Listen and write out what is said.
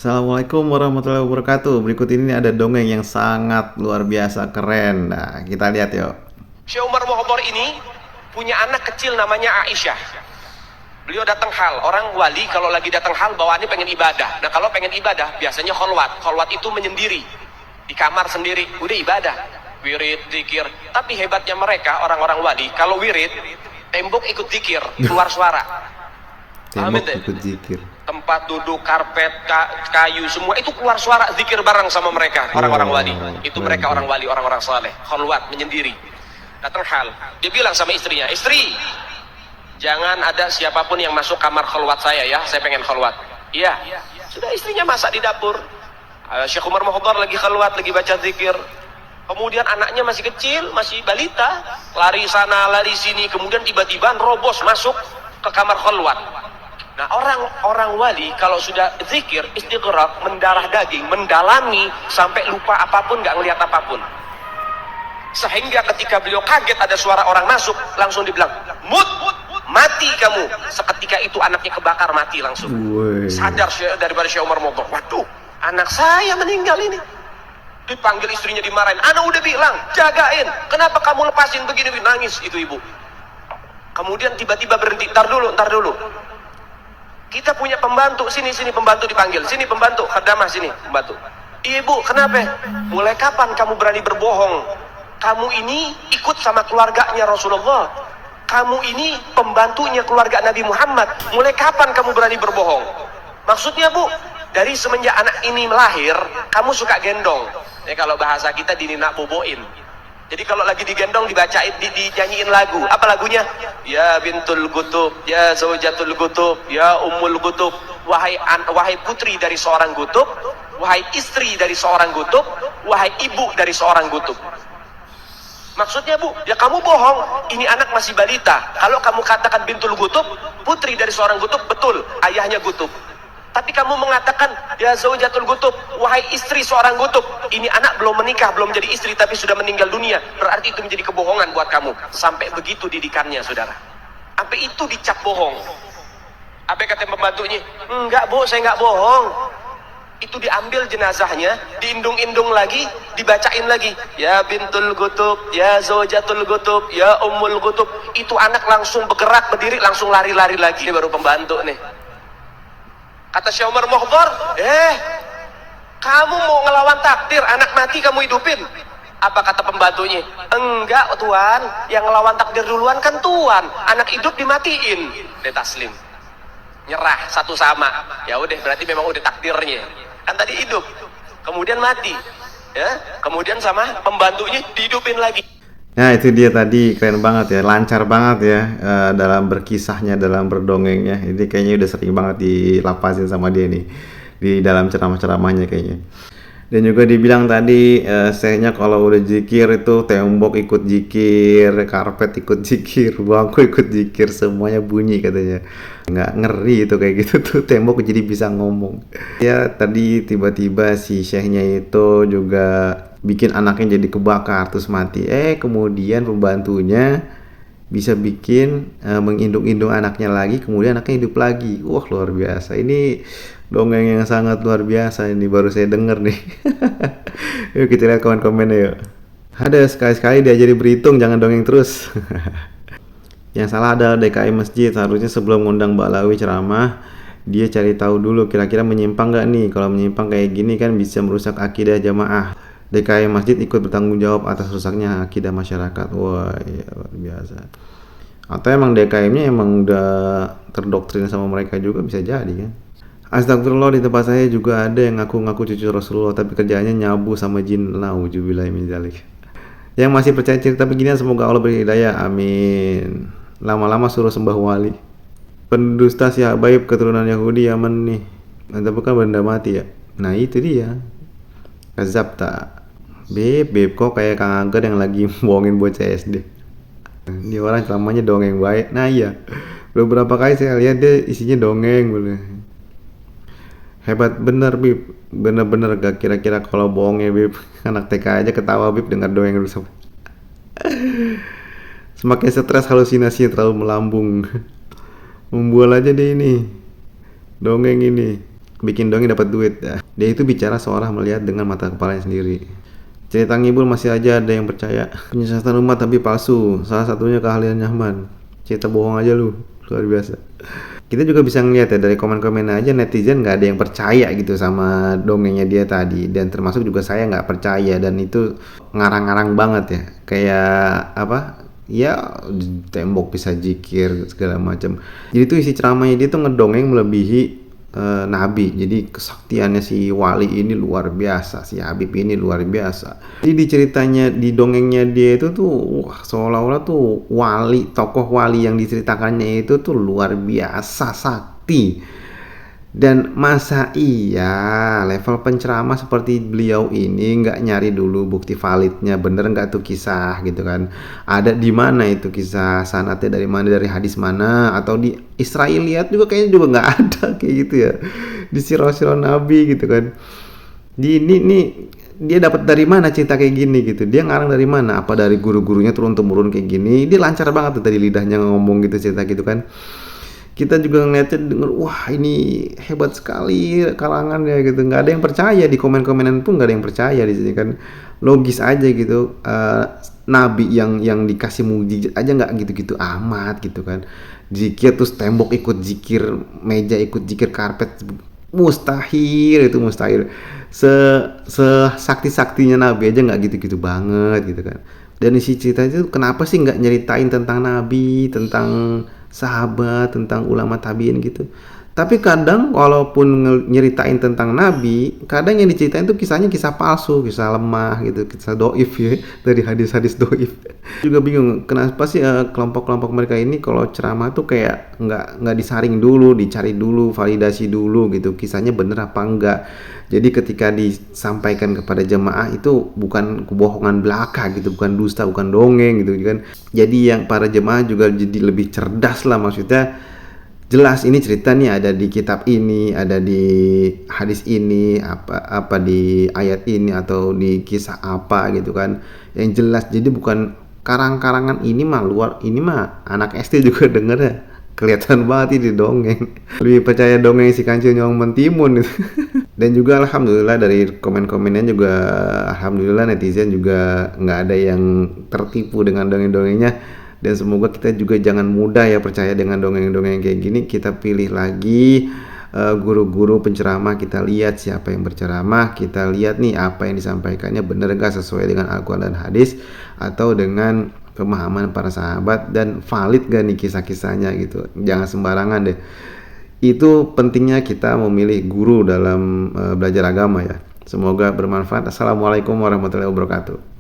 Assalamualaikum warahmatullahi wabarakatuh. Berikut ini ada dongeng yang sangat luar biasa keren. Nah, kita lihat yuk. Syekh Umar Mukhtar ini punya anak kecil namanya Aisyah. Beliau datang hal, orang wali kalau lagi datang hal bawaannya pengen ibadah. Nah kalau pengen ibadah biasanya kholwat. Kholwat itu menyendiri di kamar sendiri, udah ibadah, wirid, zikir. Tapi hebatnya mereka orang-orang wali, kalau wirid tembok ikut zikir, keluar suara. Tembok ikut zikir. Tempat duduk, karpet, kayu, semua itu keluar suara zikir bareng sama mereka, orang-orang wali. Itu mereka orang wali, orang-orang saleh, kholwat, menyendiri. Datang hal, dia bilang sama istrinya, istri, jangan ada siapapun yang masuk kamar kholwat saya ya, saya pengen kholwat. Iya, sudah istrinya masak di dapur. Syekh Umar Mukhtar lagi kholwat, lagi baca zikir. Kemudian anaknya masih kecil, masih balita, lari sana, lari sini. Kemudian tiba-tiba robos masuk ke kamar kholwat. Nah orang-orang wali kalau sudah zikir, istighraq, mendarah daging, mendalami sampai lupa apapun, nggak ngelihat apapun. Sehingga ketika beliau kaget ada suara orang masuk, langsung dibilang, mut, mati kamu. Seketika itu anaknya kebakar, mati langsung. Sadar daripada Syekh Umar Mukhtar, waduh, anak saya meninggal ini. Dipanggil istrinya, dimarahin. Anak udah bilang, jagain. Kenapa kamu lepasin begini? Nangis itu ibu. Kemudian tiba-tiba berhenti, ntar dulu. Kita punya pembantu, sini pembantu dipanggil. Sini pembantu, khadamah sini, pembantu. Ibu, kenapa? Mulai kapan kamu berani berbohong? Kamu ini ikut sama keluarganya Rasulullah. Kamu ini pembantunya keluarga Nabi Muhammad. Mulai kapan kamu berani berbohong? Maksudnya bu, dari semenjak anak ini melahir, kamu suka gendong. Ya kalau bahasa kita dininak boboin. Jadi kalau lagi digendong dibacain, dinyanyiin lagu. Apa lagunya? Ya bintul gutub, ya zaujatul gutub, ya ummul gutub. Wahai putri dari seorang gutub, wahai istri dari seorang gutub, wahai ibu dari seorang gutub. Maksudnya bu, ya kamu bohong, ini anak masih balita. Kalau kamu katakan bintul gutub, putri dari seorang gutub, betul, ayahnya gutub. Tapi kamu mengatakan, ya zaujatul gutub, wahai istri seorang gutub. Ini anak belum menikah, belum jadi istri, tapi sudah meninggal dunia. Berarti itu menjadi kebohongan buat kamu. Sampai begitu didikannya, saudara. Sampai itu dicap bohong. Apa kata pembantunya? Enggak bu, saya enggak bohong. Itu diambil jenazahnya, diindung-indung lagi, dibacain lagi. Ya bintul gutub, ya zaujatul gutub, ya ummul gutub. Itu anak langsung bergerak, berdiri, langsung lari-lari lagi. Ini baru pembantu nih. Kata Syekh Umar Mukhtar, kamu mau ngelawan takdir, anak mati kamu hidupin. Apa kata pembantunya? Enggak tuan, yang ngelawan takdir duluan kan tuan, anak hidup dimatiin. Dia taslim, nyerah satu sama. Ya udah, berarti memang udah takdirnya. Kan tadi hidup, kemudian mati, ya, kemudian sama pembantunya dihidupin lagi. Nah itu dia tadi, keren banget ya, lancar banget ya dalam berkisahnya, dalam berdongengnya. Ini kayaknya udah sering banget dilapasin sama dia nih di dalam ceramah-ceramahnya kayaknya. Dan juga dibilang tadi sehnya kalau udah zikir itu tembok ikut zikir, karpet ikut zikir, bangku ikut zikir, semuanya bunyi katanya. Nggak ngeri itu kayak gitu tuh, tembok jadi bisa ngomong. Ya tadi tiba-tiba si syekhnya itu juga bikin anaknya jadi kebakar terus mati. Kemudian pembantunya bisa bikin mengindung-indung anaknya lagi, kemudian anaknya hidup lagi. Wah luar biasa. Ini dongeng yang sangat luar biasa, ini baru saya denger nih. Yuk kita lihat komen-komennya yuk. Ada sekali-sekali diajari berhitung, jangan dongeng terus. Yang salah adalah DKI masjid. Harusnya sebelum ngundang Mbak Lawi ceramah, dia cari tahu dulu kira-kira menyimpang gak nih. Kalau menyimpang kayak gini kan bisa merusak akidah jamaah. DKI masjid ikut bertanggung jawab atas rusaknya akidah masyarakat. Wah ya luar biasa. Atau emang DKM-nya emang udah terdoktrin sama mereka juga, bisa jadi kan. Astagfirullah, di tempat saya juga ada yang ngaku-ngaku cucu Rasulullah tapi kerjaannya nyabu sama jin. Nauzubillah min dzalik. Yang masih percaya cerita beginian semoga Allah beri hidayah, amin. Lama-lama suruh sembah wali. Pendusta si Habaib keturunan Yahudi Yaman nih. Nanti bukan benda mati ya. Nah itu dia. Kazabta. Beb kok kayak Kang Angger yang lagi bohongin bocah SD. Ini orang ceramahnya dongeng baik. Nah iya, beberapa kali saya lihat dia isinya dongeng boleh. Hebat bener Bib, bener-bener gak kira-kira kalau bohongnya Bib. Anak TK aja ketawa Bib dengar dongeng dulu. Semakin stres, halusinasinya terlalu melambung. Membual aja deh ini dongeng ini. bikin dongeng dapat duit. Dia itu bicara seolah melihat dengan mata kepalanya sendiri. Cerita ngibul masih aja ada yang percaya. Penyiasatan umat tapi palsu. Salah satunya keahlian Nyahman. Cerita bohong aja lu. Luar biasa. Kita juga bisa ngeliat ya dari komen-komen aja netizen nggak ada yang percaya gitu sama dongengnya dia tadi, dan termasuk juga saya nggak percaya, dan itu ngarang-ngarang banget ya, kayak apa ya, tembok bisa jikir segala macam. Jadi tuh isi ceramahnya dia tuh ngedongeng melebihi nabi. Jadi kesaktiannya si wali ini luar biasa, si Habib ini luar biasa. Jadi di ceritanya, di dongengnya dia itu tuh wah, seolah-olah tuh wali, tokoh wali yang diceritakannya itu tuh luar biasa sakti. Dan masa iya level penceramah seperti beliau ini nggak nyari dulu bukti validnya, bener nggak tuh kisah gitu kan? Ada di mana itu kisah, sanadnya dari mana, dari hadis mana, atau di Israiliyat juga kayaknya juga nggak ada kayak gitu ya, di sirah-sirah Nabi gitu kan. Di ini nih dia dapat dari mana cerita kayak gini gitu? Dia ngarang dari mana? Apa dari guru-gurunya turun temurun kayak gini? Dia lancar banget tuh tadi lidahnya ngomong gitu, cerita gitu kan. Kita juga ngeliatnya denger, wah ini hebat sekali kalangannya gitu. Nggak ada yang percaya, di komen-komenan pun nggak ada yang percaya di sini kan. Logis aja gitu. Nabi yang dikasih mujizat aja nggak gitu-gitu amat gitu kan. Zikir terus tembok ikut zikir, meja ikut zikir, karpet mustahil, itu mustahil. Sakti-saktinya Nabi aja nggak gitu-gitu banget gitu kan. Dan isi cerita itu kenapa sih nggak nyeritain tentang Nabi, tentang sahabat, tentang ulama tabiin gitu. Tapi kadang walaupun nyeritain tentang Nabi, kadang yang diceritain tuh kisahnya kisah palsu, kisah lemah gitu, kisah doif ya, dari hadis-hadis doif. Juga bingung kenapa sih kelompok-kelompok mereka ini kalau ceramah tuh kayak nggak disaring dulu, dicari dulu, validasi dulu gitu, kisahnya bener apa enggak. Jadi ketika disampaikan kepada jemaah itu bukan kebohongan belaka gitu, bukan dusta, bukan dongeng gitu kan. Jadi yang para jemaah juga jadi lebih cerdas lah, maksudnya jelas ini cerita nih ada di kitab ini, ada di hadis ini, apa di ayat ini atau di kisah apa gitu kan. Yang jelas, jadi bukan karang-karangan ini mah luar, ini mah anak SD juga denger ya. Kelihatan banget ini dongeng. Lebih percaya dongeng si Kancil Nyong Mentimun gitu. Dan juga alhamdulillah dari komen-komennya juga alhamdulillah netizen juga nggak ada yang tertipu dengan dongeng-dongengnya. Dan semoga kita juga jangan mudah ya percaya dengan dongeng-dongeng kayak gini. Kita pilih lagi guru-guru penceramah, kita lihat siapa yang berceramah, kita lihat nih apa yang disampaikannya benar nggak sesuai dengan Al-Quran dan hadis, atau dengan pemahaman para sahabat, dan valid gak nih kisah-kisahnya gitu. Jangan sembarangan deh. Itu pentingnya kita memilih guru dalam belajar agama ya. Semoga bermanfaat. Assalamualaikum warahmatullahi wabarakatuh.